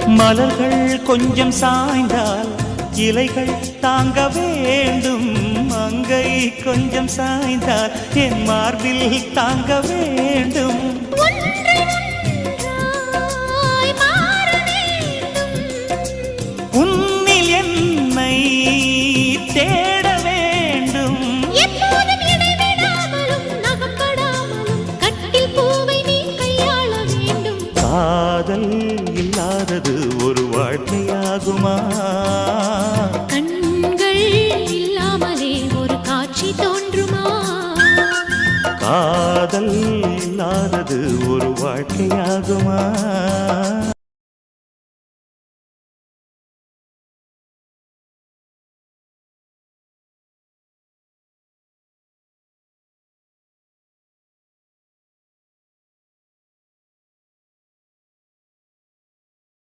மலர்கள் கொஞ்சம் சாய்ந்தால் இலைகள் தாங்க வேண்டும். மங்கை கொஞ்சம் சாய்ந்தால் என் மார்பில் தாங்க வேண்டும். உன்னில் என்னை தேட வேண்டும். காதல் இல்லாதது ஒரு வாழ்க்கையாகுமா? கண்கள் இல்லாமலே ஒரு காட்சி தோன்றுமா? காதல் இல்லாதது ஒரு வாழ்க்கையாகுமா?